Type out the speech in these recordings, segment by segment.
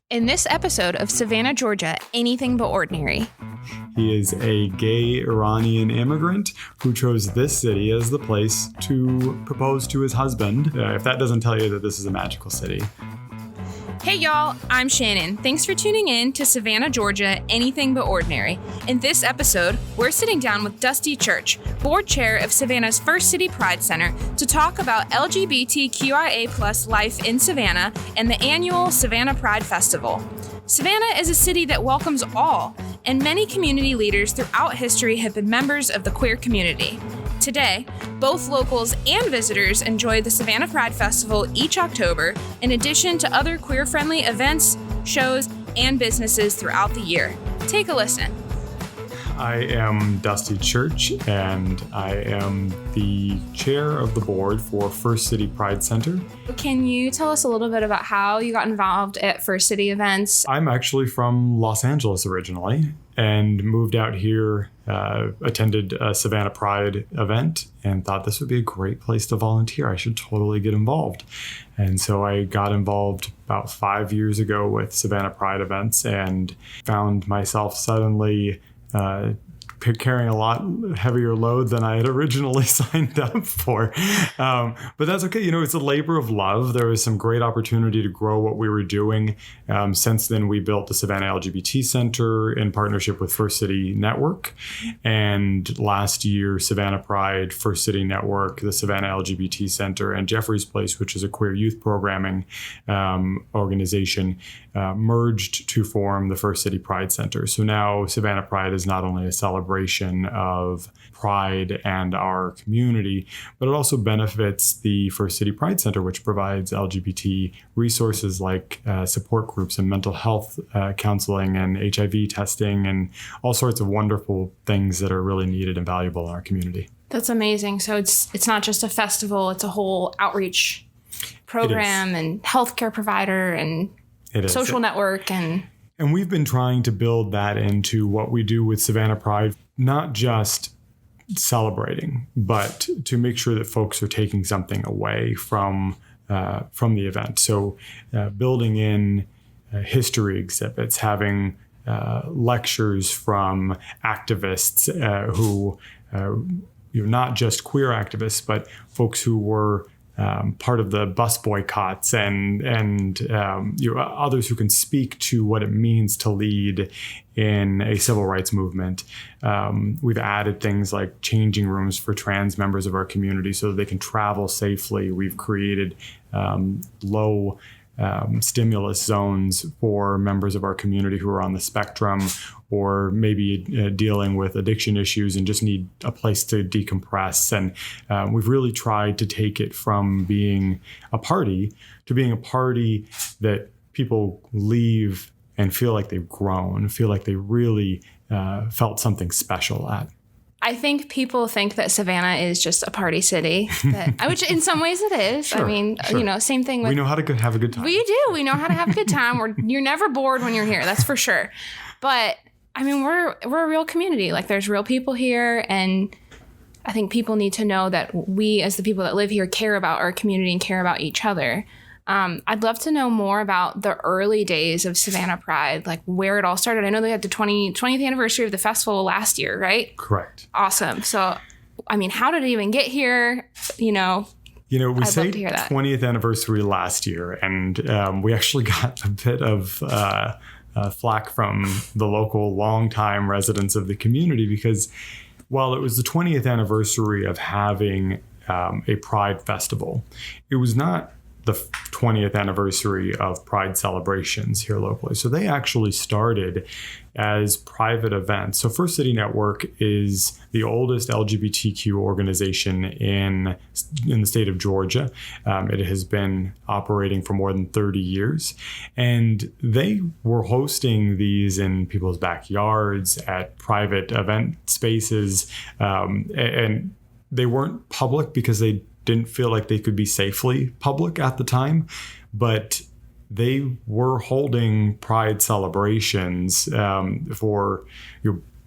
In this episode of Savannah, Georgia, Anything But Ordinary. He is a gay Iranian immigrant who chose this city as the place to propose to his husband. If that doesn't tell you that this is a magical city. Hey y'all, I'm Shannon. Thanks for tuning in to Savannah, Georgia, Anything But Ordinary. In this episode, we're sitting down with Dusty Church, board chair of Savannah's First City Pride Center, to talk about LGBTQIA+ life in Savannah and the annual Savannah Pride Festival. Savannah is a city that welcomes all, and many community leaders throughout history have been members of the queer community. Today, both locals and visitors enjoy the Savannah Pride Festival each October, in addition to other queer-friendly events, shows, and businesses throughout the year. Take a listen. I am Dusty Church, and I am the chair of the board for First City Pride Center. Can you tell us a little bit about how you got involved at First City events? I'm actually from Los Angeles originally and moved out here, attended a Savannah Pride event, and thought this would be a great place to volunteer. I should totally get involved. And so I got involved about 5 years ago with Savannah Pride events and found myself suddenly carrying a lot heavier load than I had originally signed up for. But that's okay. You know, it's a labor of love. There was some great opportunity to grow what we were doing. Since then, we built the Savannah LGBT Center in partnership with First City Network. And last year, Savannah Pride, First City Network, the Savannah LGBT Center, and Jeffrey's Place, which is a queer youth programming organization, merged to form the First City Pride Center. So now Savannah Pride is not only a celebration of pride and our community, but it also benefits the First City Pride Center, which provides LGBT resources like support groups and mental health counseling and HIV testing and all sorts of wonderful things that are really needed and valuable in our community. That's amazing. So it's not just a festival, it's a whole outreach program and healthcare provider and social network. And we've been trying to build that into what we do with Savannah Pride, not just celebrating, but to make sure that folks are taking something away from the event. So building in history exhibits, having lectures from activists who, not just queer activists, but folks who were part of the bus boycotts and others who can speak to what it means to lead in a civil rights movement. We've added things like changing rooms for trans members of our community so that they can travel safely. We've created low stimulus zones for members of our community who are on the spectrum or maybe dealing with addiction issues and just need a place to decompress. And we've really tried to take it from being a party to being a party that people leave and feel like they've grown, feel like they really felt something special at. I think people think that Savannah is just a party city, which in some ways it is. Sure, I mean, sure. Same thing with... We know how to have a good time. We do. We know how to have a good time. You're never bored when you're here. That's for sure. But I mean, we're a real community. Like there's real people here. And I think people need to know that we, as the people that live here, care about our community and care about each other. I'd love to know more about the early days of Savannah Pride, like where it all started. I know they had the 20th anniversary of the festival last year, right? Correct. Awesome. So, I mean, how did it even get here? We say 20th anniversary last year, and we actually got a bit of flack from the local longtime residents of the community because while it was the 20th anniversary of having a Pride Festival, it was not the 20th anniversary of Pride celebrations here locally. So they actually started as private events. So First City Network is the oldest LGBTQ organization in the state of Georgia. It has been operating for more than 30 years. And they were hosting these in people's backyards, at private event spaces. And they weren't public because they didn't feel like they could be safely public at the time, but they were holding Pride celebrations for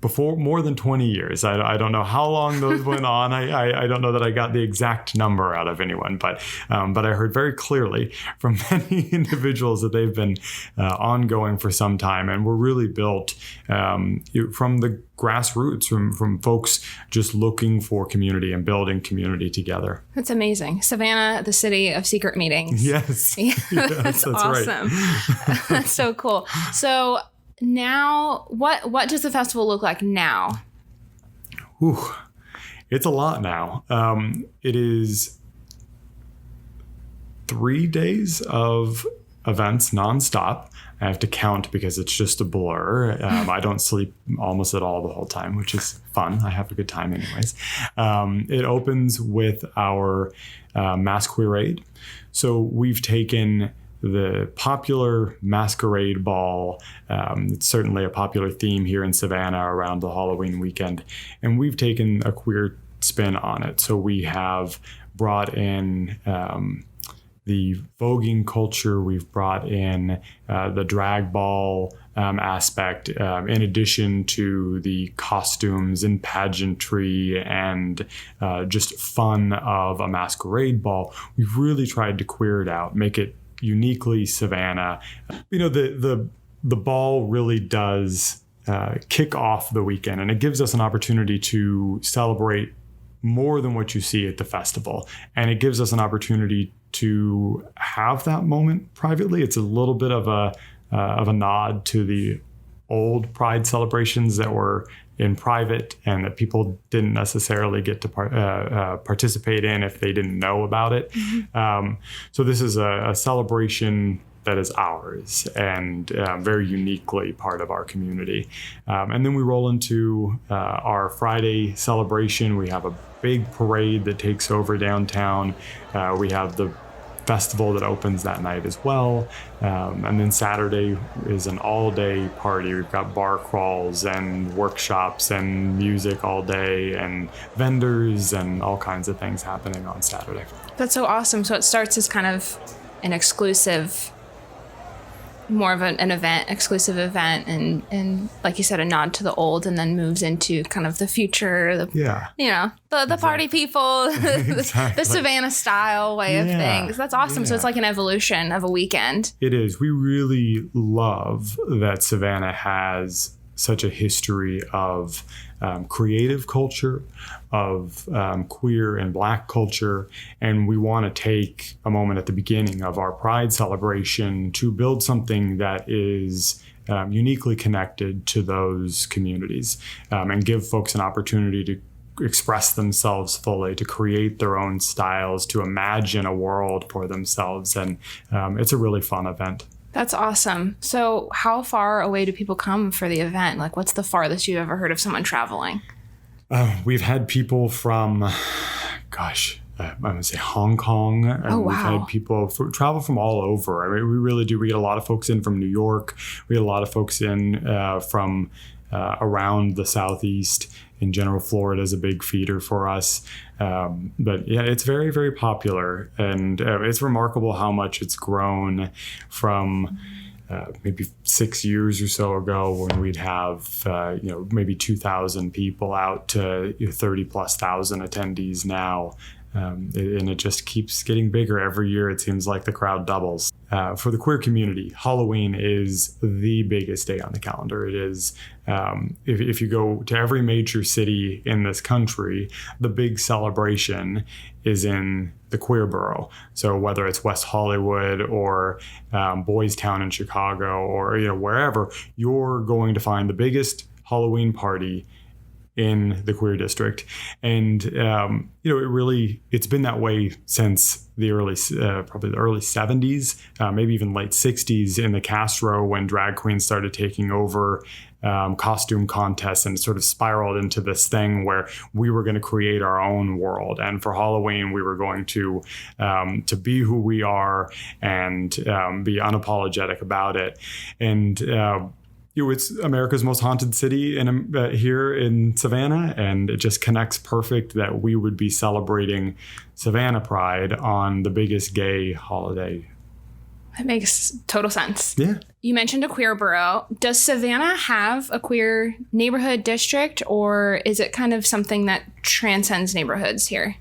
before more than 20 years. I don't know how long those went on. I don't know that I got the exact number out of anyone, but I heard very clearly from many individuals that they've been ongoing for some time, and were really built from the grassroots, from folks just looking for community and building community together. That's amazing. Savannah, the city of secret meetings. Yes. That's awesome. Right. That's so cool. So now, what does the festival look like now? Whew. It's a lot now. It is 3 days of events nonstop. I have to count because it's just a blur. I don't sleep almost at all the whole time, which is fun. I have a good time anyways. It opens with our masquerade. So we've taken the popular masquerade ball. It's certainly a popular theme here in Savannah around the Halloween weekend. And we've taken a queer spin on it. So we have brought in the voguing culture. We've brought in the drag ball aspect, in addition to the costumes and pageantry and just fun of a masquerade ball. We've really tried to queer it out, make it uniquely Savannah. The ball really does kick off the weekend, and it gives us an opportunity to celebrate more than what you see at the festival. And it gives us an opportunity to have that moment privately. It's a little bit of a nod to the old Pride celebrations that were in private and that people didn't necessarily get to participate in if they didn't know about it. Mm-hmm. So this is a celebration that is ours and very uniquely part of our community. And then we roll into our Friday celebration. We have a big parade that takes over downtown. We have the festival that opens that night as well. And then Saturday is an all-day party. We've got bar crawls and workshops and music all day and vendors and all kinds of things happening on Saturday. That's so awesome. So it starts as kind of an exclusive, more of an exclusive event, and like you said, a nod to the old, and then moves into kind of the future, the party people, the Savannah style way of things. That's awesome. So it's like an evolution of a weekend. It is. We really love that Savannah has such a history of creative culture, of queer and Black culture. And we want to take a moment at the beginning of our Pride celebration to build something that is uniquely connected to those communities, and give folks an opportunity to express themselves fully, to create their own styles, to imagine a world for themselves. And it's a really fun event. That's awesome. So how far away do people come for the event? Like, what's the farthest you've ever heard of someone traveling? We've had people from, I'm going to say Hong Kong. And We've had people travel from all over. I mean, we really do. We get a lot of folks in from New York. We get a lot of folks in from around the Southeast. In general, Florida is a big feeder for us. But yeah, it's very, very popular. And it's remarkable how much it's grown from maybe 6 years or so ago, when we'd have, maybe 2,000 people out to 30 plus thousand attendees now. And it just keeps getting bigger every year. It seems like the crowd doubles. For the queer community, Halloween is the biggest day on the calendar. It is, if you go to every major city in this country, the big celebration is in the queer borough. So whether it's West Hollywood or Boys Town in Chicago or wherever, you're going to find the biggest Halloween party in the queer district. And it's been that way since the probably the early 70s, maybe even late 60s in the Castro, when drag queens started taking over costume contests, and it sort of spiraled into this thing where we were going to create our own world. And for Halloween, we were going to be who we are and be unapologetic about it. And it's America's most haunted city here in Savannah, and it just connects perfect that we would be celebrating Savannah Pride on the biggest gay holiday. That makes total sense. Yeah. you mentioned a queer borough. Does Savannah have a queer neighborhood district, or is it kind of something that transcends neighborhoods here?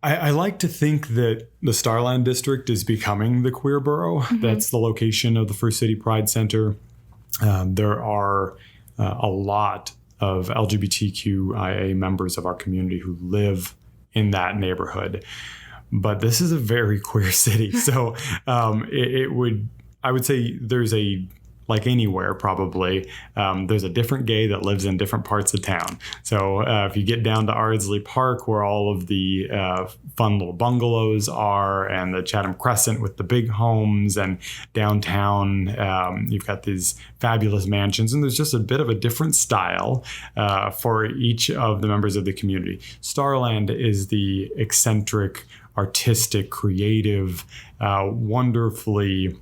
I like to think that the Starland District is becoming the queer borough. Mm-hmm. That's the location of the First City Pride Center. There are a lot of LGBTQIA members of our community who live in that neighborhood. But this is a very queer city. So I would say there's like anywhere probably, there's a different gay that lives in different parts of town. So if you get down to Ardsley Park, where all of the fun little bungalows are, and the Chatham Crescent with the big homes, and downtown, you've got these fabulous mansions, and there's just a bit of a different style for each of the members of the community. Starland is the eccentric, artistic, creative, wonderfully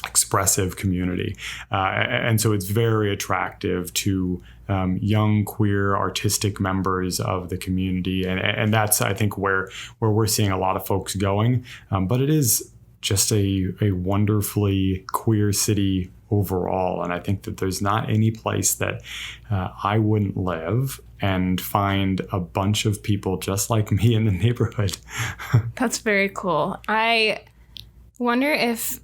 expressive community. And so it's very attractive to young, queer, artistic members of the community. And that's, I think, where we're seeing a lot of folks going. But it is just a wonderfully queer city overall. And I think that there's not any place that I wouldn't live and find a bunch of people just like me in the neighborhood. That's very cool. I wonder if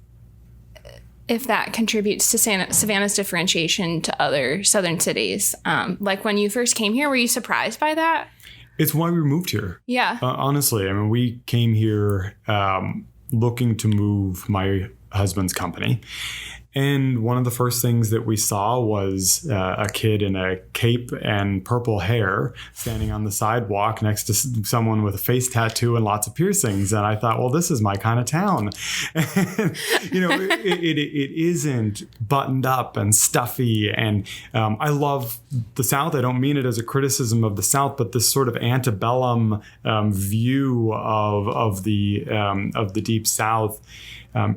that contributes to Savannah's differentiation to other southern cities. Like when you first came here, were you surprised by that? It's why we moved here. Yeah. Honestly, I mean, we came here looking to move my husband's company. And one of the first things that we saw was a kid in a cape and purple hair standing on the sidewalk next to someone with a face tattoo and lots of piercings. And I thought, well, this is my kind of town. And, it isn't buttoned up and stuffy. And I love the South. I don't mean it as a criticism of the South, but this sort of antebellum view of the Deep South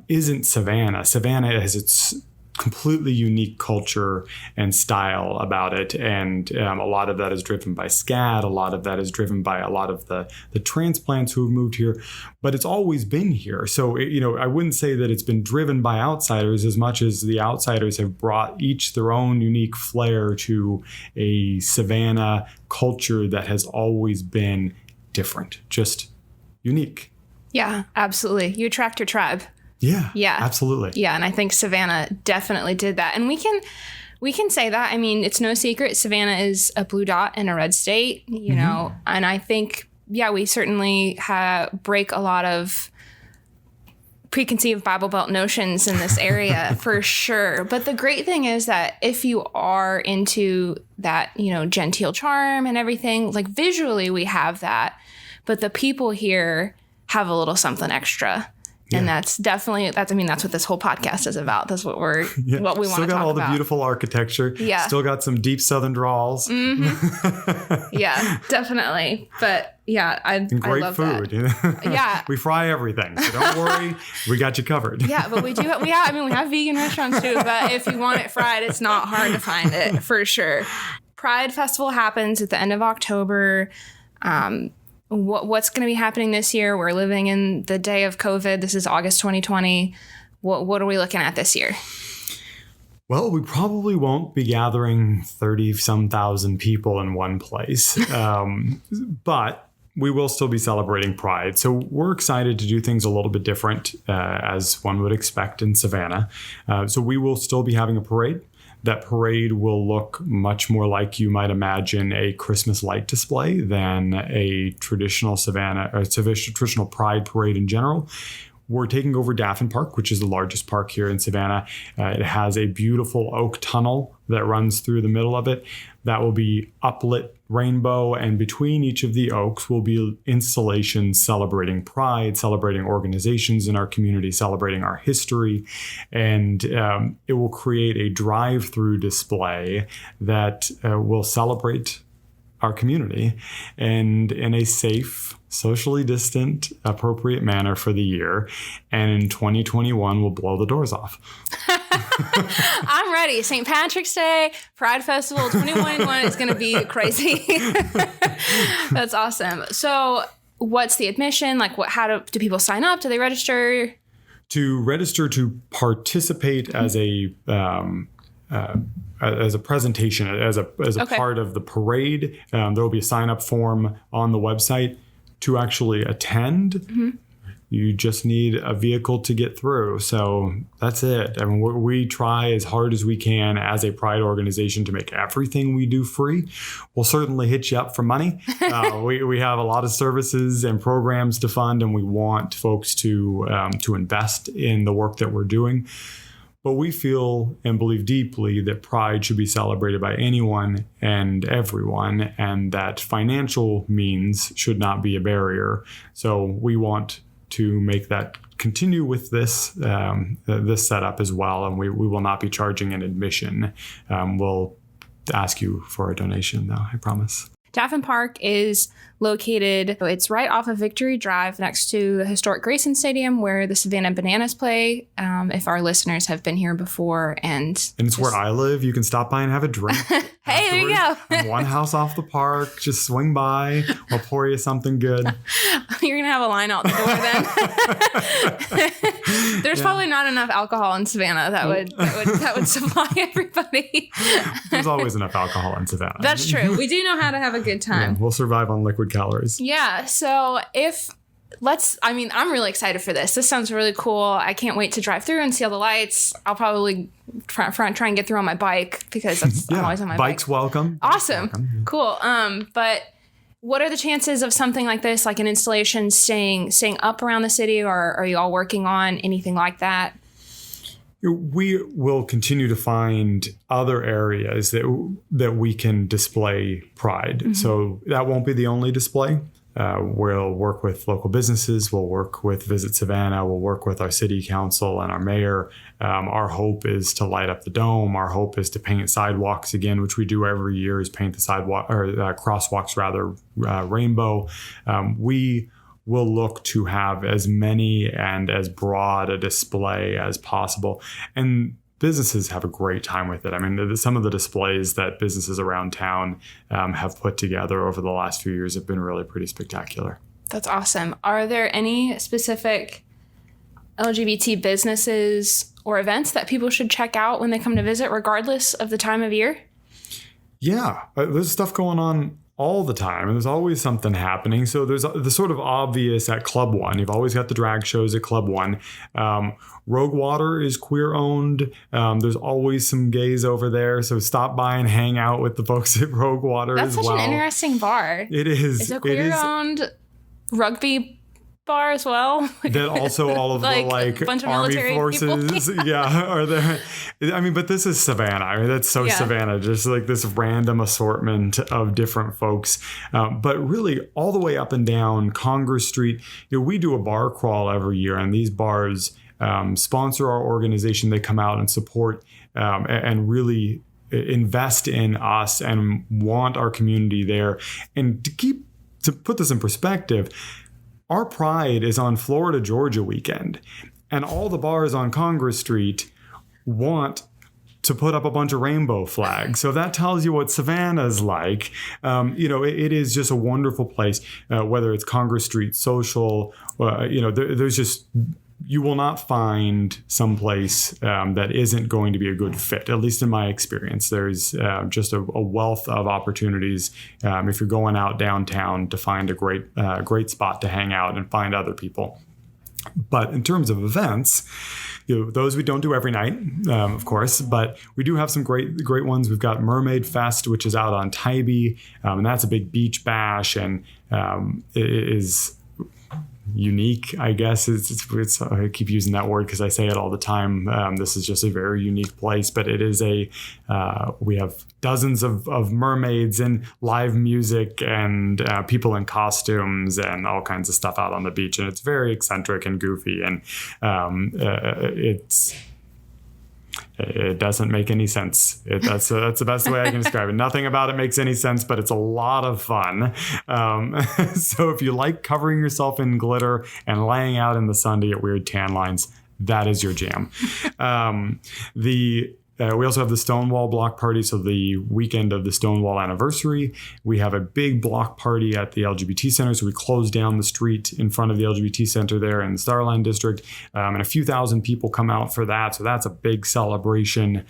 isn't Savannah. Savannah has its completely unique culture and style about it. And a lot of that is driven by SCAD. A lot of that is driven by a lot of the transplants who have moved here. But it's always been here. So, I wouldn't say that it's been driven by outsiders as much as the outsiders have brought each their own unique flair to a Savannah culture that has always been different, just unique. Yeah, absolutely. You attract your tribe. Yeah, absolutely. Yeah, and I think Savannah definitely did that. And we can say that. I mean, it's no secret Savannah is a blue dot in a red state, you know, and I think, we certainly break a lot of preconceived Bible Belt notions in this area for sure. But the great thing is that if you are into that, genteel charm and everything, like visually we have that, but the people here have a little something extra. Yeah. And that's what this whole podcast is about. That's what what we want to talk about. Still got all the beautiful architecture. Yeah. Still got some deep Southern drawls. Mm-hmm. Yeah, definitely. But I love food. That. Yeah. We fry everything. So don't worry. We got you covered. Yeah, but we have vegan restaurants too. But if you want it fried, it's not hard to find it for sure. Pride Festival happens at the end of October. What's going to be happening this year? We're living in the day of COVID. This is August 2020. What are we looking at this year? Well, we probably won't be gathering 30-some thousand people in one place, but we will still be celebrating Pride. So we're excited to do things a little bit different, as one would expect in Savannah. So we will still be having a parade. That parade will look much more like you might imagine a Christmas light display than a traditional Savannah or traditional Pride parade in general. We're taking over Daffin Park, which is the largest park here in Savannah. It has a beautiful oak tunnel that runs through the middle of it. That will be uplit rainbow, and between each of the oaks will be installations celebrating Pride, celebrating organizations in our community, celebrating our history. And it will create a drive-through display that will celebrate our community and in a safe, socially distant, appropriate manner for the year. And in 2021, we'll blow the doors off. I'm ready. St. Patrick's Day, Pride Festival 2021 is going to be crazy. That's awesome. So what's the admission? Like, how do people sign up? Do they register? To register to participate as a presentation, as a part of the parade, there will be a sign-up form on the website. To actually attend, you just need a vehicle to get through. So that's it. I mean, we try as hard as we can as a Pride organization to make everything we do free. We'll certainly hit you up for money. We have a lot of services and programs to fund, and we want folks to invest in the work that we're doing. But we feel and believe deeply that Pride should be celebrated by anyone and everyone, and that financial means should not be a barrier. So we want to make that continue with this setup as well, and we will not be charging an admission. We'll ask you for a donation, though, I promise. Daffin Park is located, it's right off of Victory Drive next to the historic Grayson Stadium where the Savannah Bananas play. If our listeners have been here before. And it's where I live. You can stop by and have a drink. Hey, there you go. I'm one house off the park. Just swing by. I'll pour you something good. You're going to have a line out the door then. There's probably not enough alcohol in Savannah that would supply everybody. There's always enough alcohol in Savannah. That's true. We do know how to have a good time. Yeah, we'll survive on liquid calories. Yeah. So I'm really excited for this. This sounds really cool. I can't wait to drive through and see all the lights. I'll probably try and get through on my bike because I'm always on my bike. Bike's welcome. Awesome. Welcome. Cool. But what are the chances of something like this, like an installation staying up around the city, or are you all working on anything like that? We will continue to find other areas that we can display Pride. Mm-hmm. So that won't be the only display. We'll work with local businesses. We'll work with Visit Savannah. We'll work with our city council and our mayor. Our hope is to light up the dome. Our hope is to paint sidewalks again, which we do every year, is paint the sidewalk or crosswalks rather rainbow. We will look to have as many and as broad a display as possible. And businesses have a great time with it. I mean, some of the displays that businesses around town have put together over the last few years have been really pretty spectacular. That's awesome. Are there any specific LGBT businesses or events that people should check out when they come to visit, regardless of the time of year? Yeah, there's stuff going on all the time, and there's always something happening. So there's the sort of obvious at Club One. You've always got the drag shows at Club One. Rogue Water is queer owned. There's always some gays over there, so stop by and hang out with the folks at Rogue Water. That's as well. Such an interesting bar. It is. It's a queer owned rugby bar as well. That also all of the bunch of army forces are there. I mean, but this is Savannah. I mean, that's so Savannah, just like this random assortment of different folks. But really all the way up and down Congress Street, we do a bar crawl every year, and these bars sponsor our organization. They come out and support and really invest in us and want our community there. And to put this in perspective, our Pride is on Florida, Georgia weekend, and all the bars on Congress Street want to put up a bunch of rainbow flags. So that tells you what Savannah's like. It is just a wonderful place, whether it's Congress Street Social, there's just, you will not find someplace that isn't going to be a good fit, at least in my experience. There's just a wealth of opportunities if you're going out downtown to find a great spot to hang out and find other people. But in terms of events, those we don't do every night, of course, but we do have some great ones. We've got Mermaid Fest, which is out on Tybee, and that's a big beach bash, and it is unique, I guess. It's I keep using that word because I say it all the time. This is just a very unique place, but it is we have dozens of mermaids and live music and people in costumes and all kinds of stuff out on the beach, and it's very eccentric and goofy, and it doesn't make any sense. That's the best way I can describe it. Nothing about it makes any sense, but it's a lot of fun. So if you like covering yourself in glitter and laying out in the sun to get weird tan lines, that is your jam. The We also have the Stonewall block party. So the weekend of the Stonewall anniversary, we have a big block party at the LGBT Center. So we close down the street in front of the LGBT Center there in the Starline District. And a few thousand people come out for that. So that's a big celebration.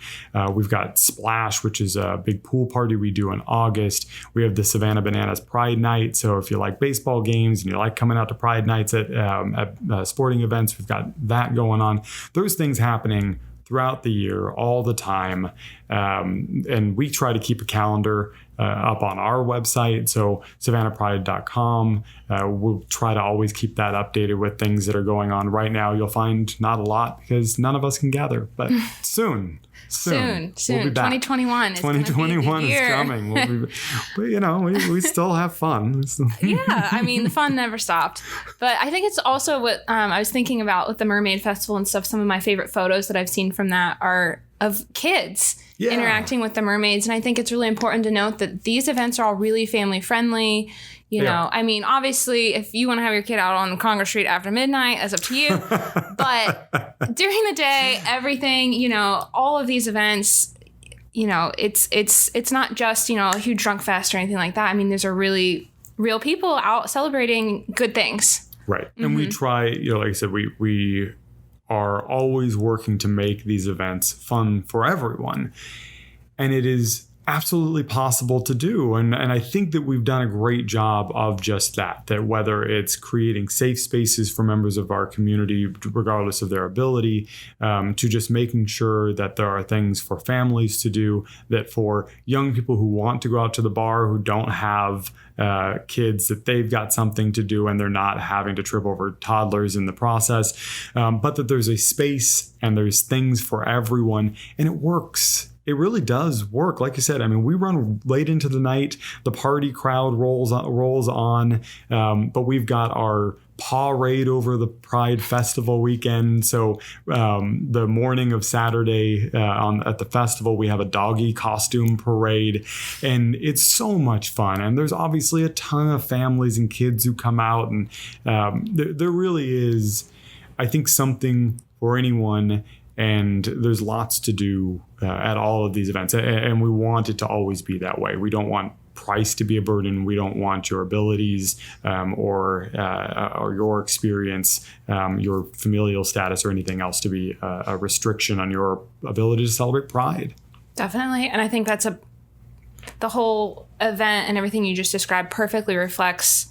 We've got Splash, which is a big pool party we do in August. We have the Savannah Bananas Pride Night. So if you like baseball games and you like coming out to Pride Nights at sporting events, we've got that going on. Those things happening throughout the year, all the time. And we try to keep a calendar up on our website. So savannahpride.com. We'll try to always keep that updated with things that are going on. Right now, you'll find not a lot because none of us can gather, but soon. Soon. We'll be back. 2021 is coming. But we still have fun. Yeah, I mean, the fun never stopped. But I think it's also what I was thinking about with the Mermaid Festival and stuff. Some of my favorite photos that I've seen from that are of kids interacting with the mermaids. And I think it's really important to note that these events are all really family friendly. You know, I mean, obviously, if you want to have your kid out on Congress Street after midnight, that's up to you. But during the day, everything, all of these events, it's not just, a huge drunk fest or anything like that. I mean, these are really real people out celebrating good things. Right. And we try, like I said, we are always working to make these events fun for everyone. And it is absolutely possible to do. And I think that we've done a great job of just that whether it's creating safe spaces for members of our community, regardless of their ability, to just making sure that there are things for families to do, that for young people who want to go out to the bar, who don't have kids, that they've got something to do and they're not having to trip over toddlers in the process, but that there's a space and there's things for everyone, and it works. It really does work. Like you said, I mean, we run late into the night. The party crowd rolls on, but we've got our parade over the Pride Festival weekend. So the morning of Saturday at the festival, we have a doggy costume parade, and it's so much fun. And there's obviously a ton of families and kids who come out, and there really is, I think, something for anyone. And there's lots to do at all of these events. And we want it to always be that way. We don't want price to be a burden. We don't want your abilities or your experience, your familial status, or anything else to be a restriction on your ability to celebrate Pride. Definitely. And I think that's the whole event and everything you just described perfectly reflects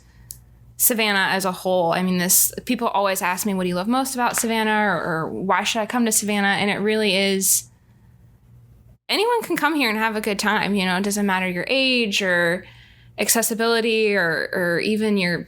Savannah as a whole. I mean, people always ask me, what do you love most about Savannah, or why should I come to Savannah? And it really is, anyone can come here and have a good time. It doesn't matter your age or accessibility or even your,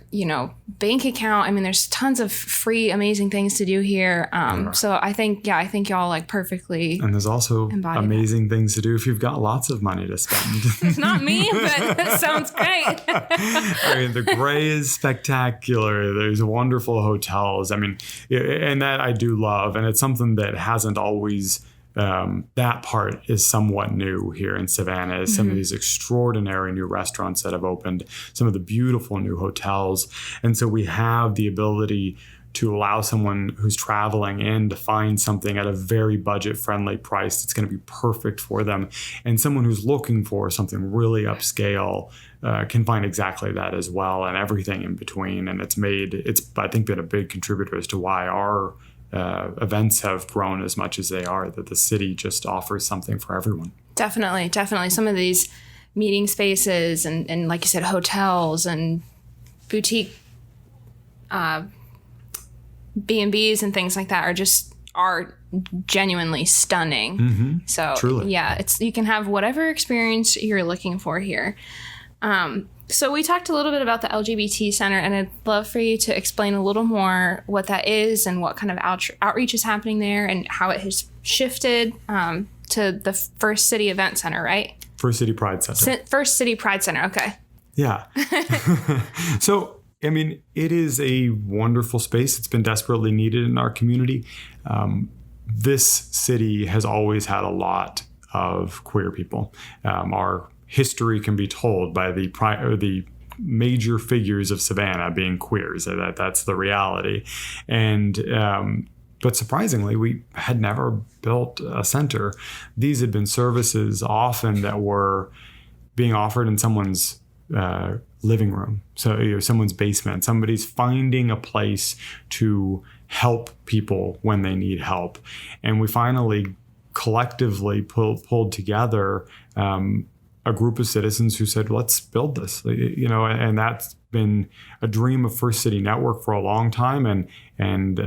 bank account. I mean, there's tons of free, amazing things to do here. So I think y'all perfectly. And there's also amazing things to do if you've got lots of money to spend. It's not me, but that sounds great. I mean, the Gray is spectacular. There's wonderful hotels. I mean, and that I do love. And it's something that hasn't always, that part is somewhat new here in Savannah, is some of these extraordinary new restaurants that have opened, some of the beautiful new hotels. And so we have the ability to allow someone who's traveling in to find something at a very budget-friendly price that's going to be perfect for them. And someone who's looking for something really upscale can find exactly that as well, and everything in between. And it's I think, been a big contributor as to why our events have grown as much as they are, that the city just offers something for everyone. Definitely. Some of these meeting spaces and like you said, hotels and boutique B&Bs and things like that are genuinely stunning. So truly. You can have whatever experience you're looking for here. So we talked a little bit about the LGBT Center, and I'd love for you to explain a little more what that is and what kind of outreach is happening there and how it has shifted to the First City Event Center, right? First City Pride Center. First City Pride Center, okay. Yeah. So, I mean, it is a wonderful space. It's been desperately needed in our community. This city has always had a lot of queer people. Our history can be told by the major figures of Savannah being queers. That's the reality. And But surprisingly, we had never built a center. These had been services often that were being offered in someone's living room, so someone's basement. Somebody's finding a place to help people when they need help. And we finally collectively pulled together a group of citizens who said, let's build this, and that's been a dream of First City Network for a long time. And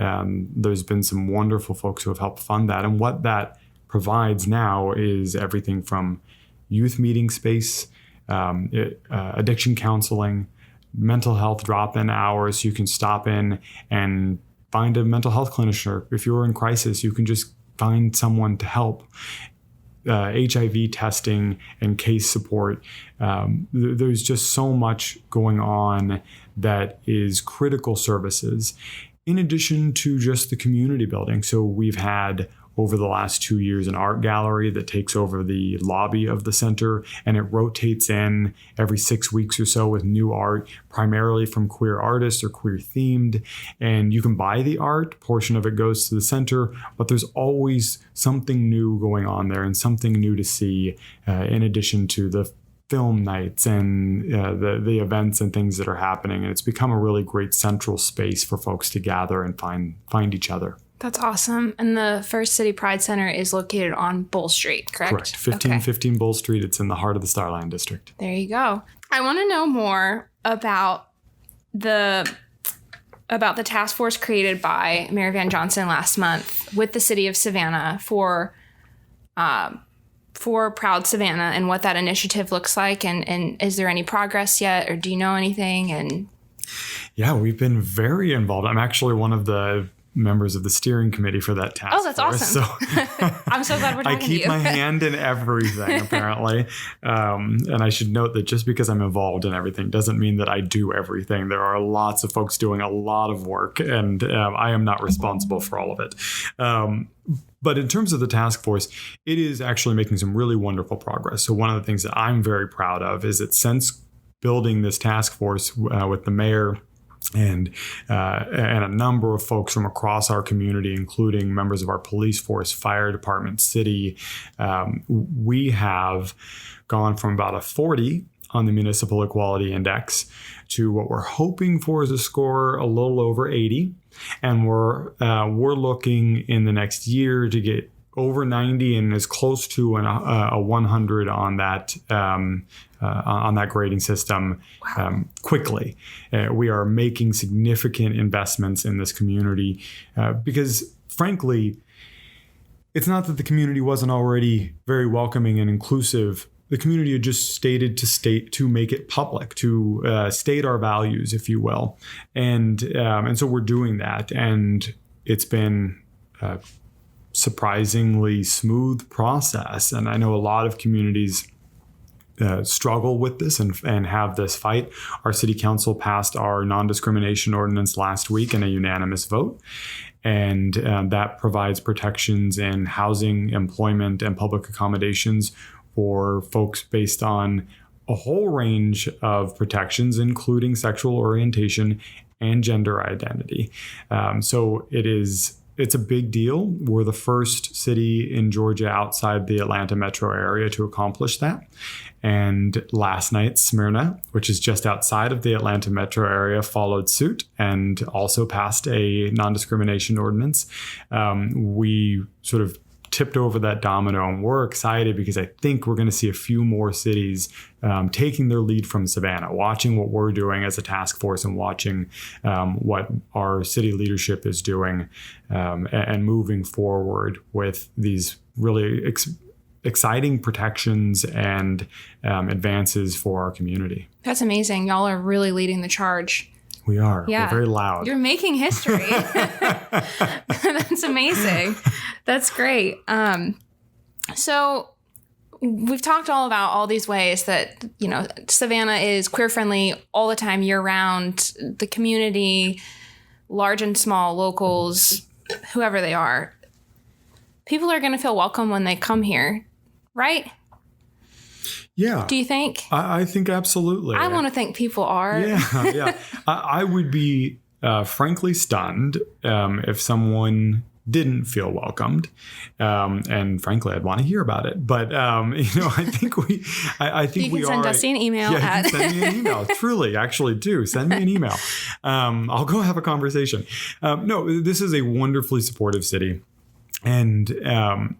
there's been some wonderful folks who have helped fund that. And what that provides now is everything from youth meeting space, addiction counseling, mental health drop-in hours. You can stop in and find a mental health clinician. If you're in crisis, you can just find someone to help. HIV testing and case support. There's just so much going on that is critical services, in addition to just the community building. So we've had over the last 2 years an art gallery that takes over the lobby of the center, and it rotates in every 6 weeks or so with new art, primarily from queer artists or queer themed. And you can buy the art, portion of it goes to the center, but there's always something new going on there and something new to see, in addition to the film nights and the events and things that are happening. And it's become a really great central space for folks to gather and find each other. That's awesome. And the First City Pride Center is located on Bull Street, correct? Correct. 1515 Bull Street. It's in the heart of the Starland District. There you go. I want to know more about the task force created by Mayor Van Johnson last month with the city of Savannah for Proud Savannah, and what that initiative looks like. And is there any progress yet, or do you know anything? And yeah, we've been very involved. I'm actually one of the members of the steering committee for that task force. Oh, that's awesome. So I'm so glad we're talking to you. I keep my hand in everything, apparently. And I should note that just because I'm involved in everything doesn't mean that I do everything. There are lots of folks doing a lot of work, and I am not responsible for all of it. But in terms of the task force, it is actually making some really wonderful progress. So one of the things that I'm very proud of is that since building this task force with the mayor and a number of folks from across our community, including members of our police force, fire department, city, we have gone from about a 40 on the Municipal Equality Index to what we're hoping for is a score a little over 80. And we're looking in the next year to get over 90 and as close to a 100 on that grading system quickly. We are making significant investments in this community because, frankly, it's not that the community wasn't already very welcoming and inclusive. The community had just stated to make it public, to state our values, if you will, and so we're doing that, and it's been a surprisingly smooth process. And I know a lot of communities struggle with this and have this fight. Our city council passed our non-discrimination ordinance last week in a unanimous vote. And that provides protections in housing, employment, and public accommodations for folks based on a whole range of protections, including sexual orientation and gender identity. So it's a big deal. We're the first city in Georgia outside the Atlanta metro area to accomplish that. And last night, Smyrna, which is just outside of the Atlanta metro area, followed suit and also passed a non-discrimination ordinance. We sort of tipped over that domino, and we're excited because I think we're going to see a few more cities taking their lead from Savannah, watching what we're doing as a task force and watching what our city leadership is doing and moving forward with these really exciting protections and advances for our community. That's amazing. Y'all are really leading the charge. We are. Yeah. We're very loud. You're making history. That's amazing. That's great. So we've talked all about all these ways that, Savannah is queer friendly all the time, year round. The community, large and small, locals, whoever they are, people are going to feel welcome when they come here, right? Yeah. Do you think? I think absolutely. I want to think people are. Yeah. I would be frankly stunned if someone didn't feel welcomed. And frankly, I'd want to hear about it. But, I think you can send Dusty an email. Yeah, you can send me an email. Truly, actually do. Send me an email. I'll go have a conversation. No, this is a wonderfully supportive city. And,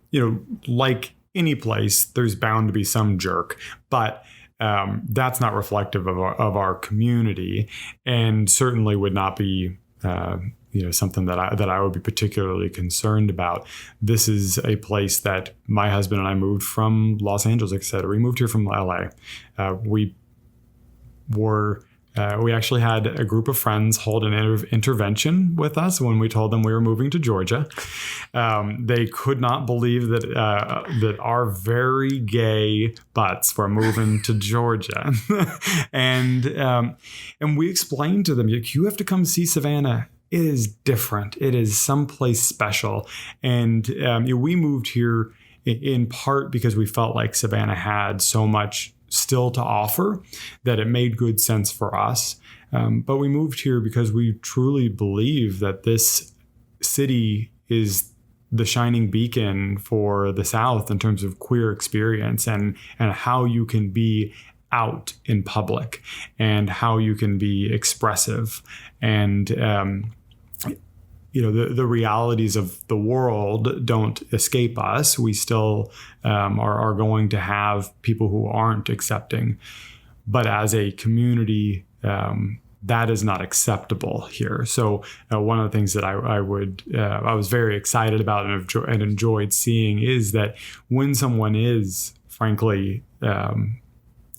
like any place, there's bound to be some jerk. But that's not reflective of our community, and certainly would not be something that I would be particularly concerned about. This is a place that my husband and I moved from Los Angeles, like I said. We moved here from LA. We actually had a group of friends hold an intervention with us when we told them we were moving to Georgia. They could not believe that our very gay butts were moving to Georgia. and we explained to them, you have to come see Savannah. It is different. It is someplace special. And we moved here in part because we felt like Savannah had so much still to offer that it made good sense for us. But we moved here because we truly believe that this city is the shining beacon for the South in terms of queer experience and how you can be out in public and how you can be expressive. And the realities of the world don't escape us. We still are going to have people who aren't accepting. But as a community, that is not acceptable here. So one of the things that I was very excited about and enjoyed seeing is that when someone is, frankly,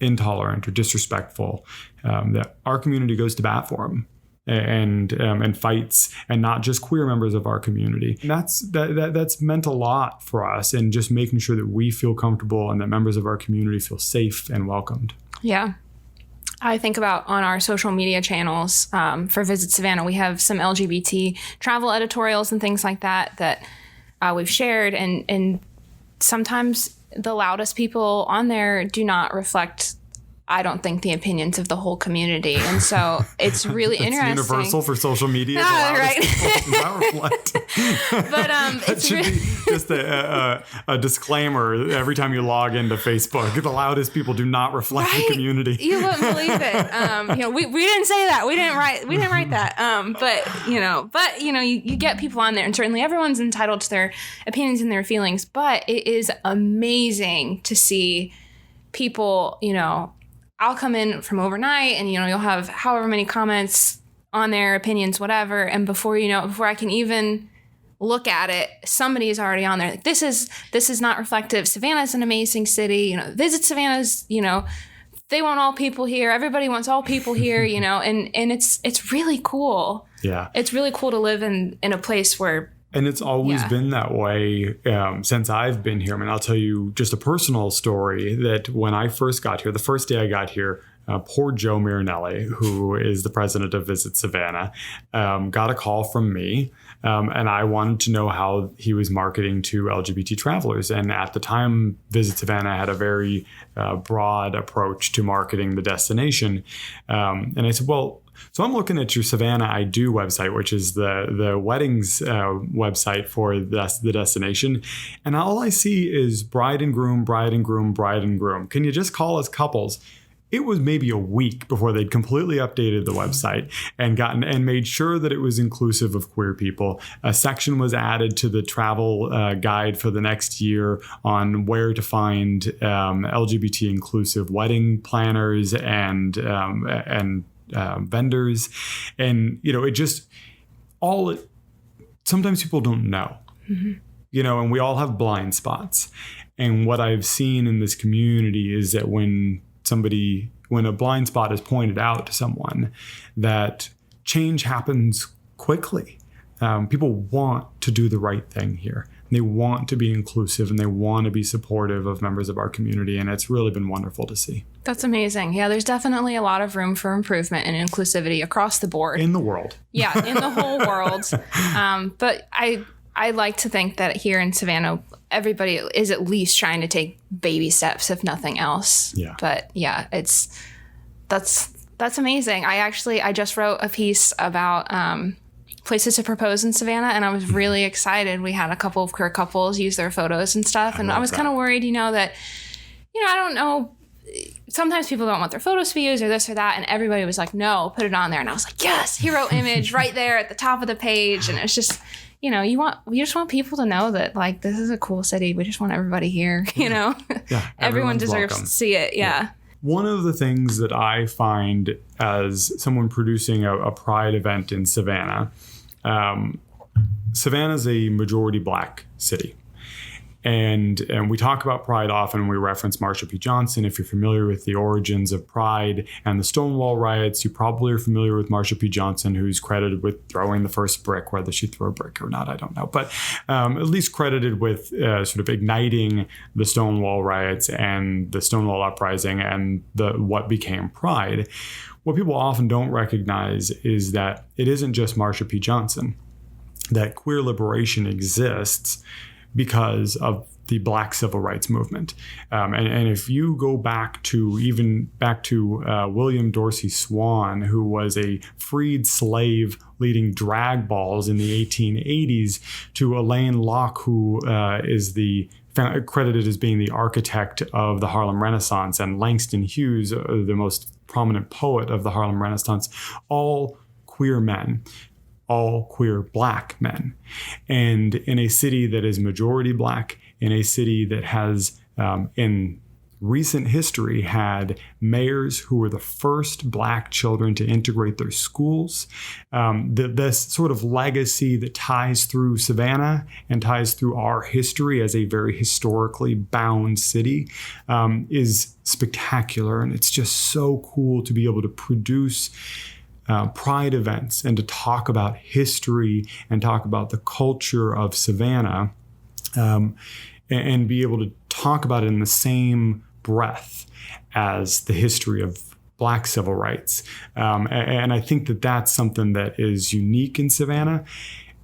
intolerant or disrespectful, that our community goes to bat for them. And fights, and not just queer members of our community. And that's meant a lot for us, and just making sure that we feel comfortable and that members of our community feel safe and welcomed. Yeah. I think about on our social media channels for Visit Savannah, we have some LGBT travel editorials and things like that we've shared. And sometimes the loudest people on there do not reflect, I don't think, the opinions of the whole community. And so it's really interesting. Universal for social media. Right. But it should be just a disclaimer every time you log into Facebook. The loudest people do not reflect the community. You wouldn't believe it. We didn't say that. We didn't write that. But you get people on there, and certainly everyone's entitled to their opinions and their feelings. But it is amazing to see people, I'll come in from overnight and, you'll have however many comments on their opinions, whatever. And before I can even look at it, somebody is already on there. Like, this is not reflective. Savannah's an amazing city. Visit Savannah's, they want all people here. Everybody wants all people here, and it's really cool. Yeah. It's really cool to live in a place where. And it's always been that way since I've been here. I mean, I'll tell you just a personal story that when I first got here, the first day I got here, poor Joe Marinelli, who is the president of Visit Savannah, got a call from me. And I wanted to know how he was marketing to LGBT travelers. And at the time, Visit Savannah had a very broad approach to marketing the destination. And I said, well, so I'm looking at your Savannah I Do website, which is the weddings website for the destination. And all I see is bride and groom, bride and groom, bride and groom. Can you just call us couples? It was maybe a week before they'd completely updated the website and made sure that it was inclusive of queer people. A section was added to the travel guide for the next year on where to find LGBT inclusive wedding planners and vendors. And, it just sometimes people don't know, and we all have blind spots. And what I've seen in this community is that when a blind spot is pointed out to someone, that change happens quickly. People want to do the right thing here. They want to be inclusive and they want to be supportive of members of our community. And it's really been wonderful to see. That's amazing. Yeah, there's definitely a lot of room for improvement and inclusivity across the board. In the world. Yeah, in the whole world. But I like to think that here in Savannah, everybody is at least trying to take baby steps, if nothing else. Yeah. But yeah, that's amazing. I just wrote a piece about places to propose in Savannah, and I was really excited. We had a couple of queer couples use their photos and stuff, and I was kind of worried, that, I don't know, sometimes people don't want their photos to be used or this or that, and everybody was like, no, put it on there. And I was like, yes, hero image right there at the top of the page. And it's just, you just want people to know that, like, this is a cool city. We just want everybody here, Yeah, everyone deserves welcome. To see it. Yeah. One of the things that I find as someone producing a Pride event in Savannah, Savannah's a majority Black city. And we talk about Pride often. We reference Marsha P. Johnson. If you're familiar with the origins of Pride and the Stonewall riots, you probably are familiar with Marsha P. Johnson, who's credited with throwing the first brick. Whether she threw a brick or not, I don't know. But at least credited with sort of igniting the Stonewall riots and the Stonewall uprising and what became Pride. What people often don't recognize is that it isn't just Marsha P. Johnson, that queer liberation exists because of the Black civil rights movement. And if you go back to William Dorsey Swann, who was a freed slave leading drag balls in the 1880s, to Elaine Locke, who is credited as being the architect of the Harlem Renaissance, and Langston Hughes, the most prominent poet of the Harlem Renaissance, all queer men. All queer Black men. And in a city that is majority Black, in a city that has, in recent history, had mayors who were the first Black children to integrate their schools, this sort of legacy that ties through Savannah and ties through our history as a very historically bound city is spectacular. And it's just so cool to be able to produce Pride events and to talk about history and talk about the culture of Savannah and be able to talk about it in the same breath as the history of Black civil rights. And I think that that's something that is unique in Savannah.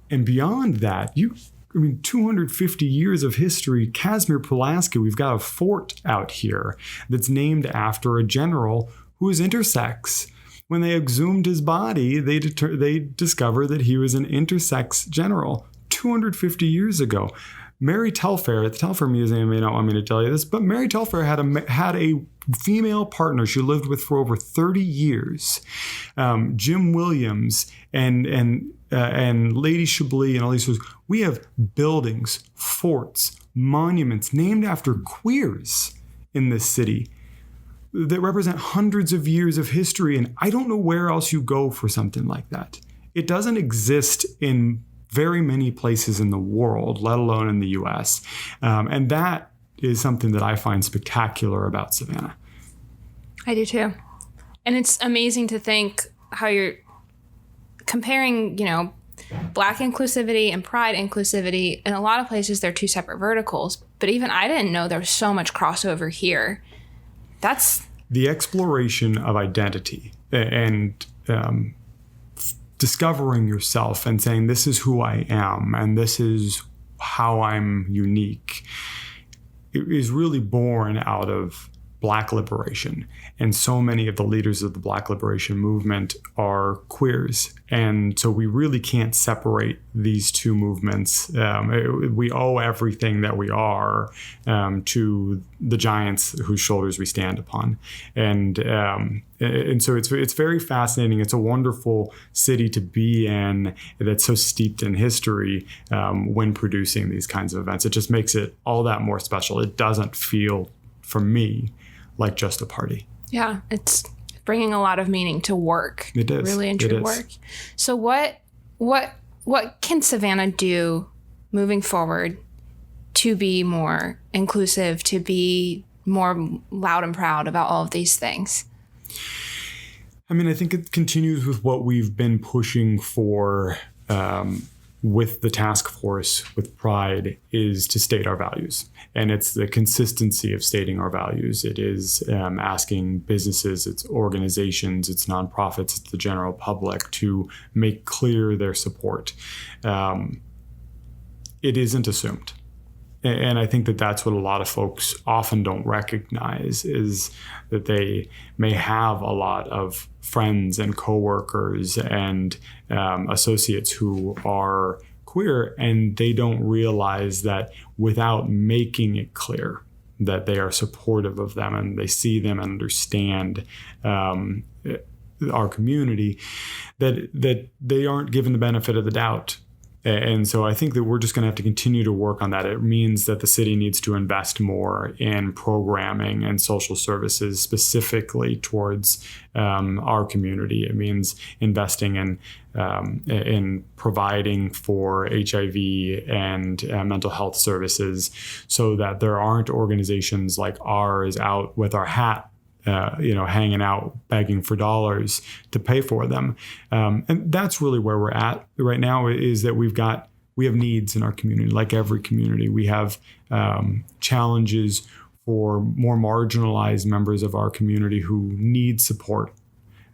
And beyond that, 250 years of history, Casimir Pulaski, we've got a fort out here that's named after a general who is intersex. When they exhumed his body, they discovered that he was an intersex general 250 years ago. Mary Telfair at the Telfair Museum may not want me to tell you this, but Mary Telfair had a female partner she lived with for over 30 years. Jim Williams and Lady Chablis and all these. We have buildings, forts, monuments named after queers in this city that represent hundreds of years of history. And I don't know where else you go for something like that. It doesn't exist in very many places in the world, let alone in the US. And that is something that I find spectacular about Savannah. I do too. And it's amazing to think how you're comparing, Black inclusivity and Pride inclusivity. In a lot of places, they're two separate verticals. But even I didn't know there was so much crossover here. That's the exploration of identity and discovering yourself and saying, this is who I am and this is how I'm unique. It is really born out of Black liberation. And so many of the leaders of the Black liberation movement are queers. And so we really can't separate these two movements. We owe everything that we are to the giants whose shoulders we stand upon. And so it's very fascinating. It's a wonderful city to be in that's so steeped in history when producing these kinds of events. It just makes it all that more special. It doesn't feel, for me, like just a party. Yeah, it's bringing a lot of meaning to work. It is. Really and true work. So what can Savannah do moving forward to be more inclusive, to be more loud and proud about all of these things? I think it continues with what we've been pushing for with the task force, with Pride, is to state our values. And it's the consistency of stating our values. It is asking businesses, it's organizations, it's nonprofits, it's the general public to make clear their support. It isn't assumed. And I think that that's what a lot of folks often don't recognize, is that they may have a lot of friends and coworkers and associates who are queer, and they don't realize that without making it clear that they are supportive of them and they see them and understand our community, that they aren't given the benefit of the doubt. And so I think that we're just going to have to continue to work on that. It means that the city needs to invest more in programming and social services specifically towards our community. It means investing in providing for HIV and mental health services, so that there aren't organizations like ours out with our hat hanging out, begging for dollars to pay for them. And that's really where we're at right now, is that we have needs in our community. Like every community, we have challenges for more marginalized members of our community who need support,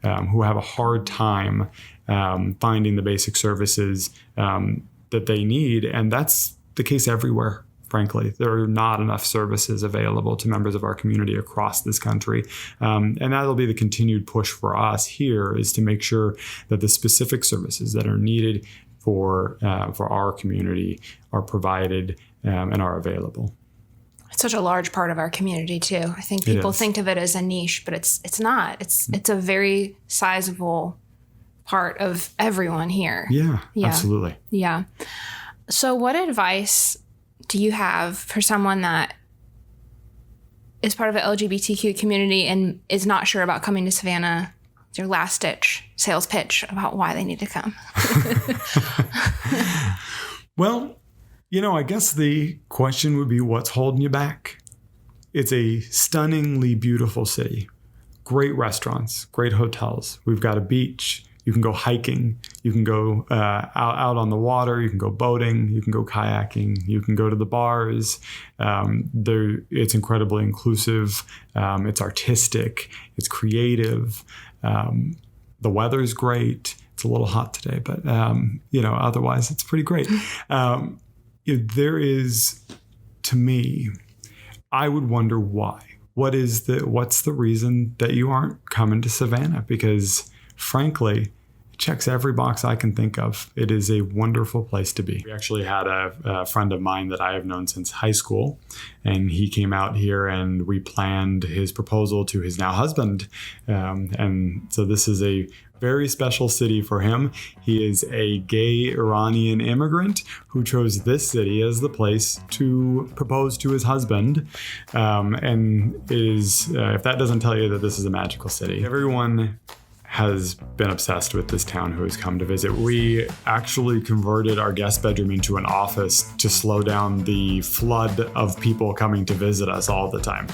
who have a hard time finding the basic services that they need. And that's the case everywhere. Frankly, there are not enough services available to members of our community across this country. And that'll be the continued push for us here, is to make sure that the specific services that are needed for our community are provided and are available. It's such a large part of our community too. I think people think of it as a niche, but it's not. It's a very sizable part of everyone here. Yeah, absolutely. Yeah. So what advice do you have for someone that is part of the LGBTQ community and is not sure about coming to Savannah? It's your last ditch sales pitch about why they need to come. Well, I guess the question would be, what's holding you back? It's a stunningly beautiful city. Great restaurants, great hotels. We've got a beach. You can go hiking. You can go out on the water. You can go boating. You can go kayaking. You can go to the bars. It's incredibly inclusive. It's artistic. It's creative. The weather's great. It's a little hot today, but otherwise it's pretty great. There is, to me, I would wonder why. What's the reason that you aren't coming to Savannah? Because frankly, it checks every box I can think of. It is a wonderful place to be. We actually had a friend of mine that I have known since high school, and he came out here and we planned his proposal to his now husband. And so this is a very special city for him. He is a gay Iranian immigrant who chose this city as the place to propose to his husband. And if that doesn't tell you that this is a magical city. Everyone has been obsessed with this town who has come to visit. We actually converted our guest bedroom into an office to slow down the flood of people coming to visit us all the time.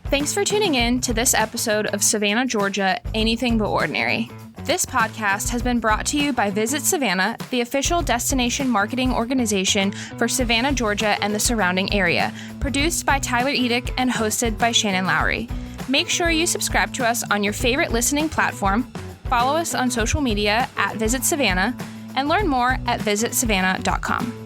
Thanks for tuning in to this episode of Savannah, Georgia, Anything But Ordinary. This podcast has been brought to you by Visit Savannah, the official destination marketing organization for Savannah, Georgia, and the surrounding area, produced by Tyler Edick and hosted by Shannon Lowry. Make sure you subscribe to us on your favorite listening platform, follow us on social media at Visit Savannah, and learn more at visitsavannah.com.